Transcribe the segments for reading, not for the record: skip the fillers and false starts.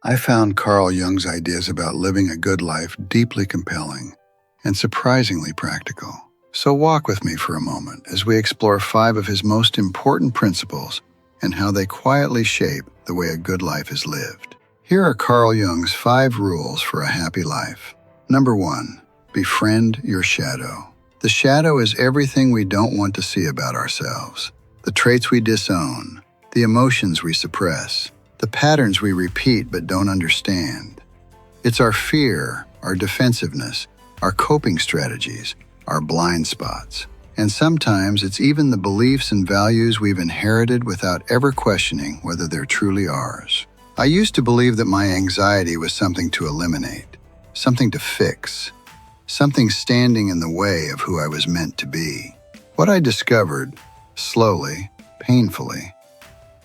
I found Carl Jung's ideas about living a good life deeply compelling and surprisingly practical. So walk with me for a moment as we explore 5 of his most important principles and how they quietly shape the way a good life is lived. Here are Carl Jung's 5 rules for a happy life. Number 1, befriend your shadow. The shadow is everything we don't want to see about ourselves. The traits we disown, the emotions we suppress, the patterns we repeat but don't understand. It's our fear, our defensiveness, our coping strategies, our blind spots. And sometimes it's even the beliefs and values we've inherited without ever questioning whether they're truly ours. I used to believe that my anxiety was something to eliminate, something to fix, something standing in the way of who I was meant to be. What I discovered, slowly, painfully,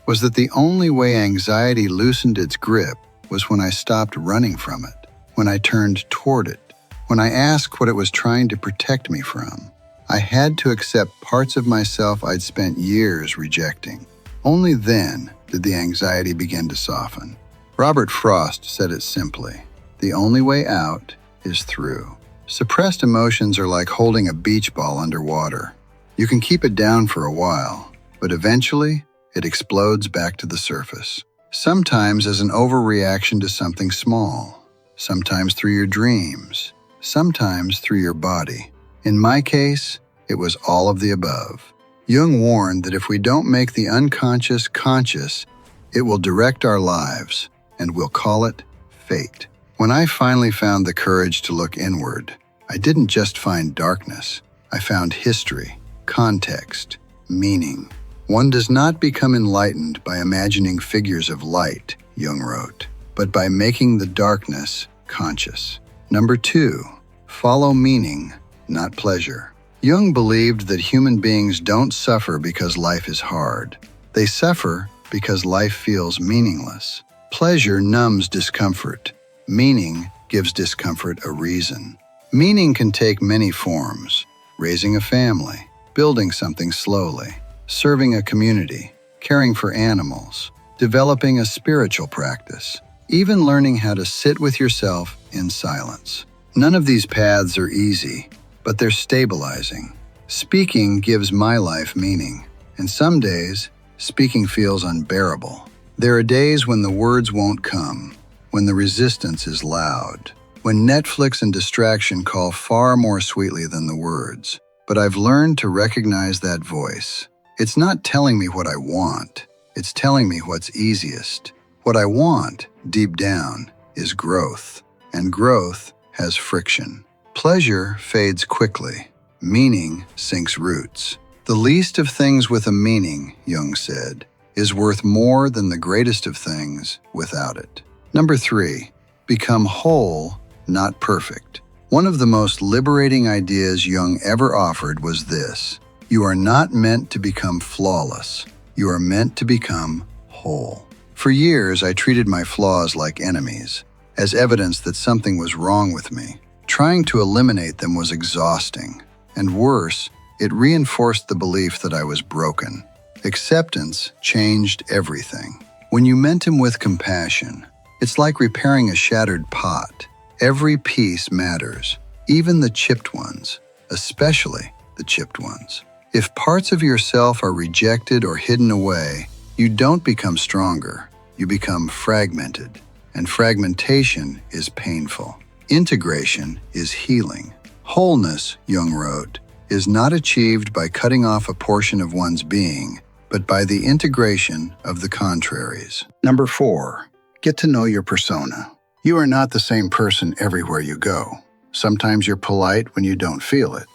was that the only way anxiety loosened its grip was when I stopped running from it, when I turned toward it, when I asked what it was trying to protect me from. I had to accept parts of myself I'd spent years rejecting. Only then did the anxiety begin to soften. Robert Frost said it simply, "The only way out is through." Suppressed emotions are like holding a beach ball underwater. You can keep it down for a while, but eventually, it explodes back to the surface. Sometimes as an overreaction to something small, sometimes through your dreams, sometimes through your body. In my case, it was all of the above. Jung warned that if we don't make the unconscious conscious, it will direct our lives, and we'll call it fate. When I finally found the courage to look inward, I didn't just find darkness. I found history, context, meaning. One does not become enlightened by imagining figures of light, Jung wrote, but by making the darkness conscious. Number 2, follow meaning, not pleasure. Jung believed that human beings don't suffer because life is hard. They suffer because life feels meaningless. Pleasure numbs discomfort. Meaning gives discomfort a reason. Meaning can take many forms: raising a family, building something slowly, serving a community, caring for animals, developing a spiritual practice, even learning how to sit with yourself in silence. None of these paths are easy, but they're stabilizing. Speaking gives my life meaning, and some days, speaking feels unbearable. There are days when the words won't come, when the resistance is loud, when Netflix and distraction call far more sweetly than the words. But I've learned to recognize that voice. It's not telling me what I want, it's telling me what's easiest. What I want, deep down, is growth, and growth has friction. Pleasure fades quickly, meaning sinks roots. The least of things with a meaning, Jung said, is worth more than the greatest of things without it. Number 3, become whole, not perfect. One of the most liberating ideas Jung ever offered was this: you are not meant to become flawless. You are meant to become whole. For years, I treated my flaws like enemies, as evidence that something was wrong with me. Trying to eliminate them was exhausting, and worse, it reinforced the belief that I was broken. Acceptance changed everything. When you meant him with compassion, it's like repairing a shattered pot. Every piece matters, even the chipped ones, especially the chipped ones. If parts of yourself are rejected or hidden away, you don't become stronger, you become fragmented. And fragmentation is painful. Integration is healing. Wholeness, Jung wrote, is not achieved by cutting off a portion of one's being, but by the integration of the contraries. Number 4, get to know your persona. You are not the same person everywhere you go. Sometimes you're polite when you don't feel it.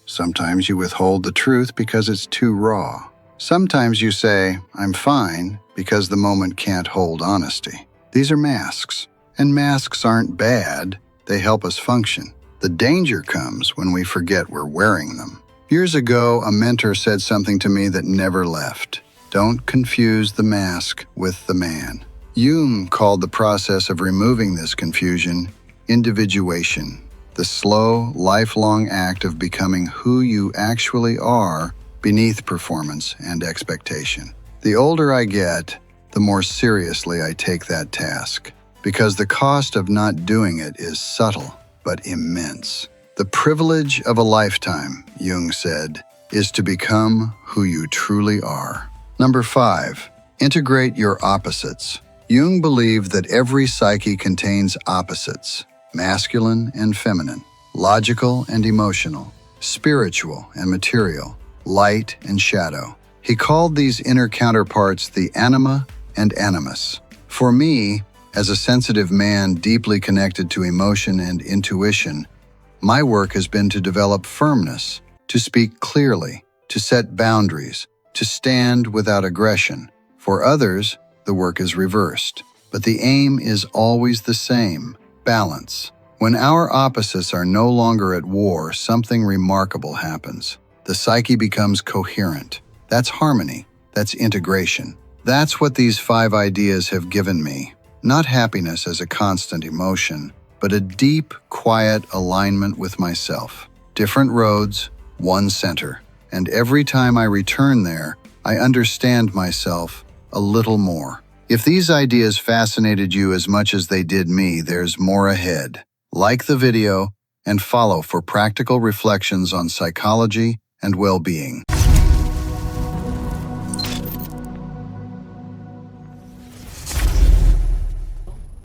Sometimes you withhold the truth because it's too raw. Sometimes you say, "I'm fine," because the moment can't hold honesty. These are masks. And masks aren't bad, they help us function. The danger comes when we forget we're wearing them. Years ago, a mentor said something to me that never left. Don't confuse the mask with the man. Jung called the process of removing this confusion individuation. The slow, lifelong act of becoming who you actually are beneath performance and expectation. The older I get, the more seriously I take that task. because the cost of not doing it is subtle but immense. The privilege of a lifetime, Jung said, is to become who you truly are. Number 5, integrate your opposites. Jung believed that every psyche contains opposites, masculine and feminine, logical and emotional, spiritual and material, light and shadow. He called these inner counterparts the anima and animus. For me, as a sensitive man deeply connected to emotion and intuition, my work has been to develop firmness, to speak clearly, to set boundaries, to stand without aggression. For others, the work is reversed. But the aim is always the same: balance. When our opposites are no longer at war, something remarkable happens. The psyche becomes coherent. That's harmony. That's integration. That's what these 5 ideas have given me. Not happiness as a constant emotion, but a deep, quiet alignment with myself. Different roads, one center. And every time I return there, I understand myself a little more. If these ideas fascinated you as much as they did me, there's more ahead. Like the video and follow for practical reflections on psychology and well-being.